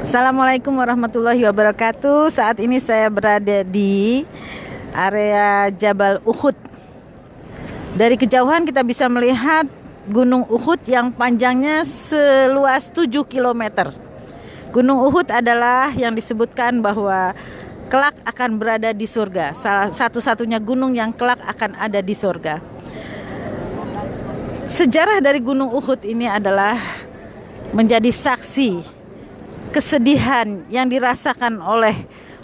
Assalamualaikum warahmatullahi wabarakatuh. Saat ini saya berada di area Jabal Uhud. Dari kejauhan kita bisa melihat Gunung Uhud yang panjangnya seluas 7 kilometer. Gunung Uhud adalah yang disebutkan bahwa kelak akan berada di surga. Salah satu-satunya gunung yang kelak akan ada di surga. Sejarah dari Gunung Uhud ini adalah menjadi saksi kesedihan yang dirasakan oleh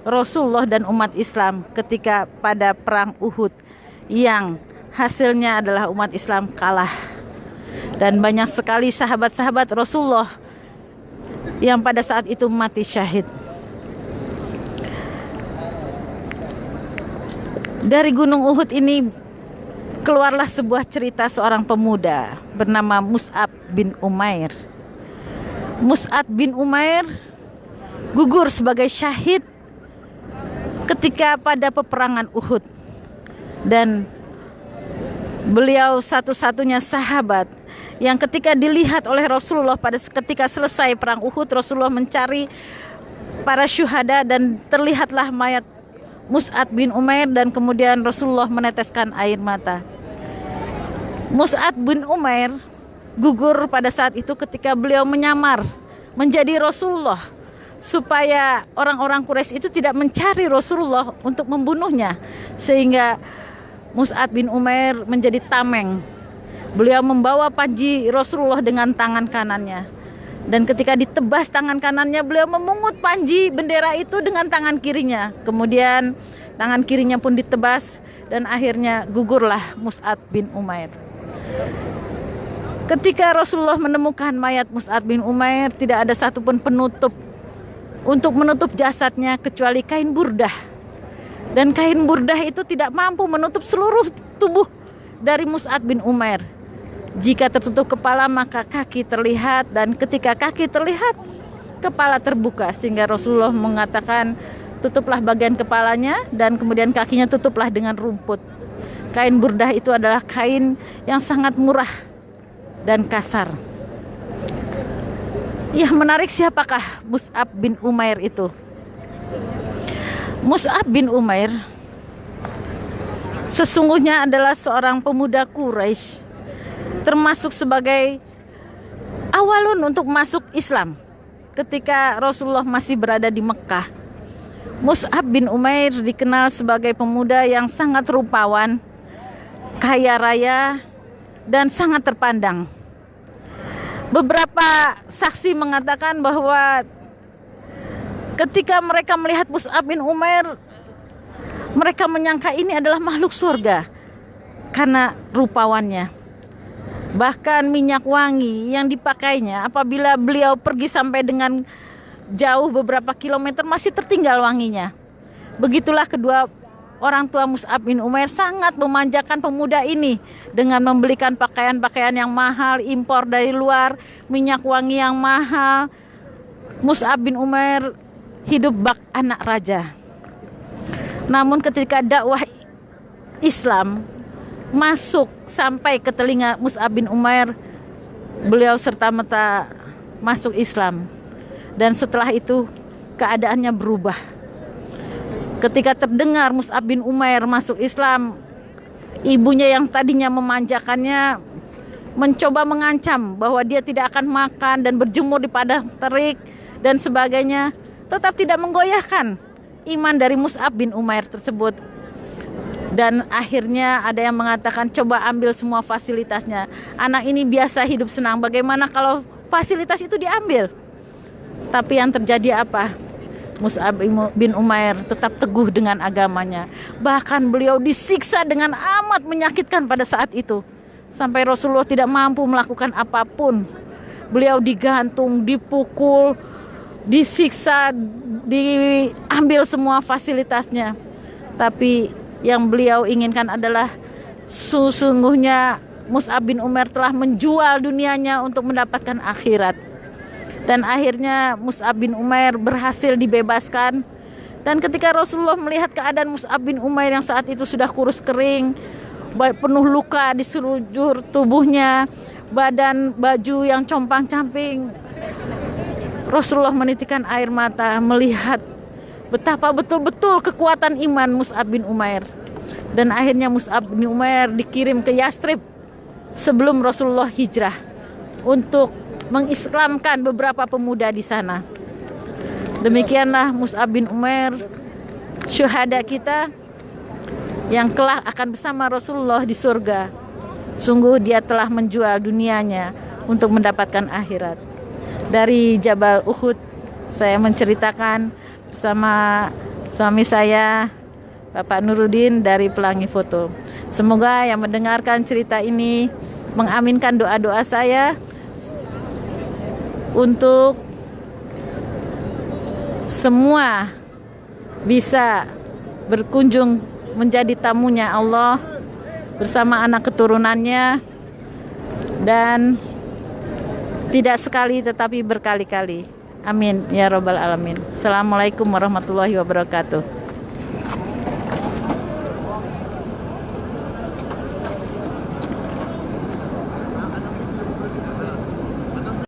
Rasulullah dan umat Islam ketika pada perang Uhud, yang hasilnya adalah umat Islam kalah. Dan banyak sekali sahabat-sahabat Rasulullah yang pada saat itu mati syahid. Dari Gunung Uhud ini keluarlah sebuah cerita seorang pemuda bernama Mus'ab bin Umair. Mus'ab bin Umair gugur sebagai syahid ketika pada peperangan Uhud. Dan beliau satu-satunya sahabat yang ketika dilihat oleh Rasulullah pada ketika selesai perang Uhud, Rasulullah mencari para syuhada dan terlihatlah mayat Mus'ab bin Umair, dan kemudian Rasulullah meneteskan air mata. Mus'ab bin Umair gugur pada saat itu ketika beliau menyamar menjadi Rasulullah, supaya orang-orang Quraisy itu tidak mencari Rasulullah untuk membunuhnya, sehingga Mus'ab bin Umair menjadi tameng. Beliau membawa panji Rasulullah dengan tangan kanannya, dan ketika ditebas tangan kanannya, beliau memungut panji bendera itu dengan tangan kirinya. Kemudian tangan kirinya pun ditebas, dan akhirnya gugurlah Mus'ab bin Umair. Ketika Rasulullah menemukan mayat Mus'ab bin Umair, tidak ada satupun penutup untuk menutup jasadnya kecuali kain burdah. Dan kain burdah itu tidak mampu menutup seluruh tubuh dari Mus'ab bin Umair. Jika tertutup kepala, maka kaki terlihat, dan ketika kaki terlihat, kepala terbuka, sehingga Rasulullah mengatakan, tutuplah bagian kepalanya dan kemudian kakinya tutuplah dengan rumput. Kain burdah itu adalah kain yang sangat murah dan kasar. Ya, menarik, siapakah Mus'ab bin Umair itu? Mus'ab bin Umair sesungguhnya adalah seorang pemuda Quraisy, termasuk sebagai awalun untuk masuk Islam ketika Rasulullah masih berada di Mekah. Mus'ab bin Umair dikenal sebagai pemuda yang sangat rupawan, kaya raya, dan sangat terpandang. Beberapa saksi mengatakan bahwa ketika mereka melihat Mus'ab bin Umair, mereka menyangka ini adalah makhluk surga karena rupawannya. Bahkan minyak wangi yang dipakainya, apabila beliau pergi sampai dengan jauh beberapa kilometer, masih tertinggal wanginya. Begitulah kedua orang tua Mus'ab bin Umair sangat memanjakan pemuda ini dengan membelikan pakaian-pakaian yang mahal, impor dari luar, minyak wangi yang mahal. Mus'ab bin Umair hidup bak anak raja. Namun ketika dakwah Islam masuk sampai ke telinga Mus'ab bin Umair, beliau serta-merta masuk Islam. Dan setelah itu keadaannya berubah. Ketika terdengar Mus'ab bin Umair masuk Islam, ibunya yang tadinya memanjakannya mencoba mengancam bahwa dia tidak akan makan dan berjemur di padang terik dan sebagainya, tetap tidak menggoyahkan iman dari Mus'ab bin Umair tersebut. Dan akhirnya ada yang mengatakan, coba ambil semua fasilitasnya. Anak ini biasa hidup senang, bagaimana kalau fasilitas itu diambil? Tapi yang terjadi apa? Mus'ab bin Umair tetap teguh dengan agamanya. Bahkan beliau disiksa dengan amat menyakitkan pada saat itu, sampai Rasulullah tidak mampu melakukan apapun. Beliau digantung, dipukul, disiksa, diambil semua fasilitasnya. Tapi yang beliau inginkan adalah sesungguhnya Mus'ab bin Umair telah menjual dunianya untuk mendapatkan akhirat. Dan akhirnya Mus'ab bin Umair berhasil dibebaskan. Dan ketika Rasulullah melihat keadaan Mus'ab bin Umair yang saat itu sudah kurus kering, penuh luka di seluruh tubuhnya, badan baju yang compang-camping, Rasulullah menitikkan air mata melihat betapa betul-betul kekuatan iman Mus'ab bin Umair. Dan akhirnya Mus'ab bin Umair dikirim ke Yastrib sebelum Rasulullah hijrah untuk mengislamkan beberapa pemuda di sana. Demikianlah Mus'ab bin Umair, syuhada kita yang kelak akan bersama Rasulullah di surga. Sungguh dia telah menjual dunianya untuk mendapatkan akhirat. Dari Jabal Uhud saya menceritakan bersama suami saya, Bapak Nuruddin dari Pelangi Foto. Semoga yang mendengarkan cerita ini mengaminkan doa-doa saya untuk semua bisa berkunjung menjadi tamunya Allah bersama anak keturunannya, dan tidak sekali tetapi berkali-kali. Amin ya rabbal alamin. Assalamualaikum warahmatullahi wabarakatuh.